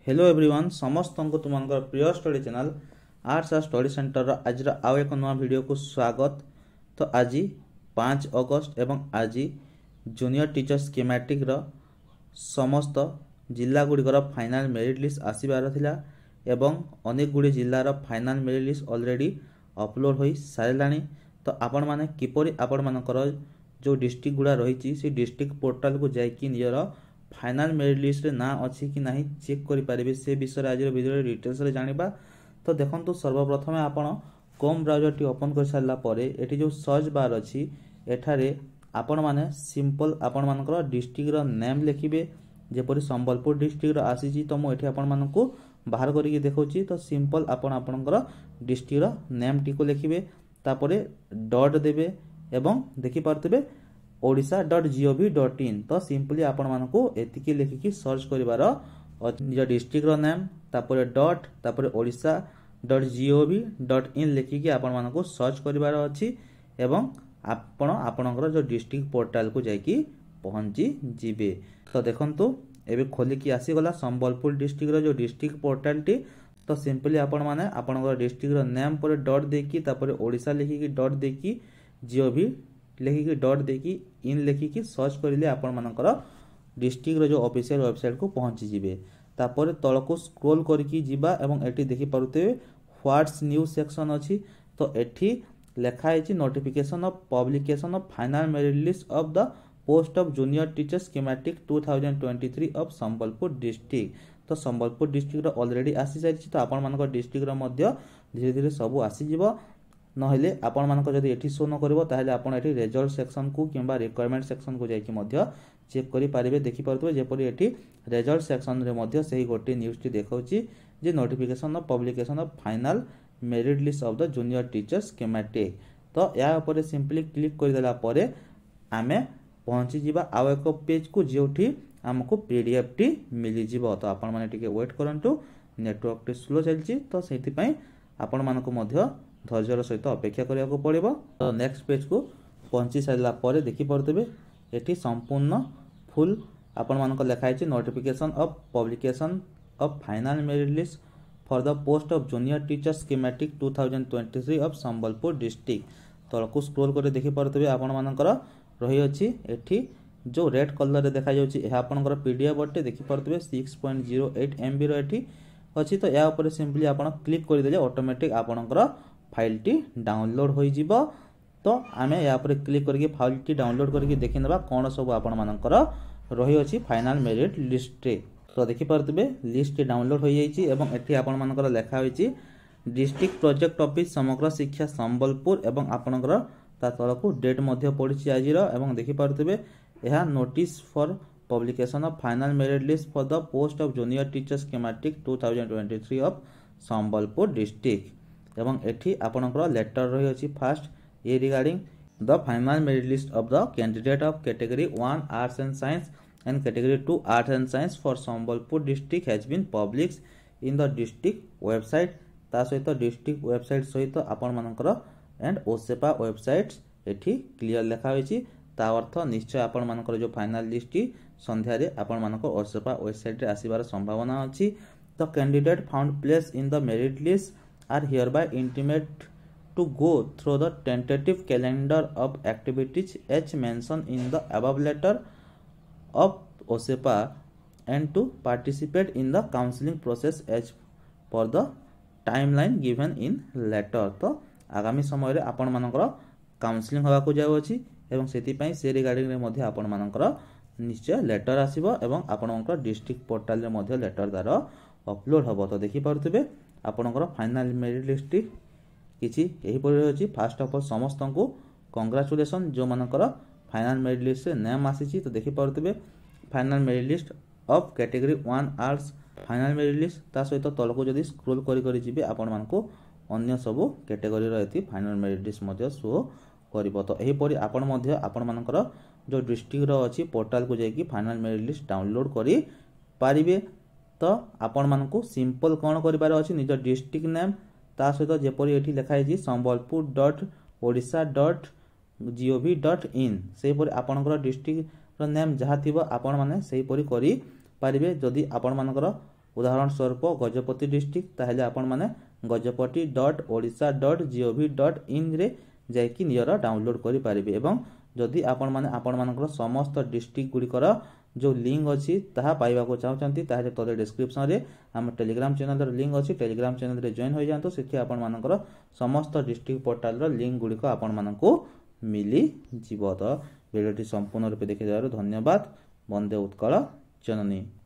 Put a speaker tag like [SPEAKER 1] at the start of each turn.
[SPEAKER 1] Hello everyone समस्त को तुम प्रिय स्टडी चैनल आर्ट्स और स्टडी सेंटर आज आउ एक नया वीडियो को स्वागत। तो आज 5 अगस्त एवं आज जूनियर टीचर स्कीमेटिक समस्त जिला गुड़िकर फाइनाल मेरिट लिस्ट आसबार थिला एवं अनेक गुड़ी जिलार final merit list already upload हो सारा। तो आपण माने किपरि आपण मानकर जो डिस्ट्रिक्ट गुड़ा रही से डिस्ट्रिक्ट पोर्टाल को जाकि निजर फाइनाल मेरिट लिस्ट रे ना अच्छी कि नहीं चेक करि पारिबे से विषय आज वीडियो डिटेल्स रे जानिबा। तो देखंतु सर्वप्रथम आपण क्रोम ब्राउजर टी ओपन कर सारला परे एठी जो सर्च बार अछि एठारे आपण माने सिंपल आपण मानकर डिस्ट्रिक्ट रो नेम लिखिबे। जेपरि संबलपुर डिस्ट्रिक्ट रो आसीची तो मु एठी आपण मानकू बाहर करिके देखौची। तो सिंपल आपण आपणकर डिस्ट्रिक्ट रो नेम टी को लिखिबे तापरे डॉट देबे एवं देखि पारतबे odisha.gov.in। तो सिंपली आपण मानकू एतिकी लिखिकी सर्च करिवार निज डिस्ट्रिक्ट रो नेम तापरे डॉट तापरे odisha.gov.in लिखिकी आपण मानकू सर्च करिवार अछि एवं आपण आपणकर जो डिस्ट्रिक्ट पोर्टल को जाइकी पहुंची जिबे। तो देखंतु एबे खोलिकी आसी गला संबलपुर डिस्ट्रिक्ट रो जो डिस्ट्रिक्ट पोर्टल टी। तो सिंपली आपण माने आपणकर डिस्ट्रिक्ट रो नेम पर डॉट देकी तापरे ओडिशा लिखिकी डॉट देकी gov लिखिकी डॉट देकी इन लिखिकी सर्च करिले आपण मानकर डिस्ट्रिक्ट रो जो ऑफिशियल वेबसाइट को पहुंची जिबे। तापर तळको स्क्रॉल करके जिबा एवं एठी देखि पारुते व्हाट्स न्यू सेक्शन अछि। तो एठी लेखा है notification of publication of final merit list of the post of junior teacher schematic 2023 of Sambalpur district. तो संबलपुर डिस्ट्रिक्ट रो ऑलरेडी आसी सारिछि। तो आपण मानकर डिस्ट्रिक्ट रो मध्य धीरे धीरे सब आसी जिवो नहले आपण मानक जदि एठी शो न करबो ताहले आपण एठी रिजल्ट सेक्शन को किबा रिक्वायरमेंट सेक्शन को जायकि मध्य चेक करि पारिबे। देखि परतबे जेपरि एठी रिजल्ट सेक्शन रे मध्य सही गोटे न्यूज टी देखौची जे notification of publication of final merit list of the junior teacher schematic. तो या ऊपर सिंपली क्लिक कर देला परे आमे पहुंची जिबा आउ एक पेज को जेउठी हमको पीडीएफ टी मिली जिवो। तो आपण माने टिके वेट करंतु नेटवर्क टी स्लो चलची। तो सेति पई आपण मानको मध्य धैर्यर सहित अपेक्षा करने पड़ो। तो नेक्स्ट पेज को पहुंची सारा पर देखि पारतबे एठी संपूर्ण फुल आपण मानक लेखा है notification of publication of final merit list for the post of junior teacher schematic 2023 of Sambalpur district. तळको स्क्रॉल कर देखि पारतबे आपण मानकर रही अछि एठी जो रेड कलर रे देखा जाउछि एहा आपनकर पीडीएफ अटे देखि पारतबे 6.08 MB रो एठी अछि। तो या ऊपर सिंपली आपण क्लिक कर देले ऑटोमेटिक आपनकर फाइल टी डाउनलोड हो जिवो। तो आमे या पर क्लिक करके फाइल टी डाउनलोड करके देखि नेबा कोन सब आपण मानकर रही अछि फाइनल मेरिट लिस्ट रे। तो देखि पारतबे लिस्ट डाउनलोड हो जाईछि एवं एठी आपण मानकर लेखा होईछि डिस्ट्रिक्ट प्रोजेक्ट ऑफिस समग्र शिक्षा संबलपुर एवं आपनकर ता तळको डेट मध्ये पडिछि आजिरो एवं देखि पारतबे एहा notice for publication of final merit list for the post of junior teacher schematic 2023 of Sambalpur district एवं एठी आपनकर लेटर रही अछि first A regarding the final merit list of the candidate of category 1 arts and science and category 2 arts and science for Sambalpur district has been published in the district website. ता सहित district website सहित आपण मानकर and OSEPA websites एठी clear लेखा होईछि। ता अर्थ निश्चय आपण मानकर जो फाइनल लिस्ट टी संध्या रे आपण मानकर ओसेपा वेबसाइट रे आसीबार संभावना अछि। The candidate found place in the merit list are hereby intimate to go through the tentative calendar of activities as mentioned in the above letter of OSEPA and to participate in the counseling process as per the timeline given in letter। तो आगामी समय रे आपण मानकर counselling होगा को जाउ अछि एवं सेति पई से रिगार्डिंग रे मध्ये आपण मानकर निश्चय लेटर आसीबो एवं आपनकर डिस्ट्रिक्ट पोर्टल रे मध्ये लेटर दार अपलोड हबो। तो देखि पारतबे आपनकर फाइनल मेरिट लिस्ट किछि एही पर अछि। फर्स्ट ऑफ ऑल समस्त को कांग्रेचुलेशन जो मानकर फाइनल मेरिट लिस्ट से नेम आसीछि। तो देखि पारतबे final merit list of category 1 arts final merit list ता सहित तलको जदी स्क्रॉल करि करि जिबे आपण मानको अन्य सब कैटेगरी रो एति फाइनल मेरिट लिस्ट मध्ये शो करबो। तो एही परि आपण मध्ये आपण मानकर जो डिस्ट्रिक्ट रो अछि पोर्टल को जाय कि फाइनल मेरिट लिस्ट डाउनलोड करि पारिबे। तो आपण मानकू सिंपल कोन करिबार अछि निज डिस्ट्रिक्ट नेम ता सहित जेपरि एठी लेखा है संबलपुर.odisha.gov.in सेही परि आपनकर डिस्ट्रिक्ट रो नेम जहा थिबो आपण माने सेही परि करि पारिबे। जदि आपण मानकर उदाहरण स्वरूप गजपति डिस्ट्रिक्ट ताहले आपण माने gajapati.odisha.gov.in रे जाइकी निजर डाउनलोड करि पारिबे। एवं जदि आपण माने आपण मानकर समस्त डिस्ट्रिक्ट गुड़िकर जो लिंक अच्छी ताहा पाइबाको चाहूचंती ताहे तले डिस्क्रिप्शन रे हम टेलीग्राम चैनल लिंक अच्छी टेलीग्राम चैनल रे जॉइन हो जातु। सेठी आपण मानकर समस्त डिस्ट्रिक्ट पोर्टाल रो लिंक गुड़िक आपण मानकू मिली जीव। तो वीडियोटी संपूर्ण रूपे देखि धन्यवाद। वंदे उत्कल जननी।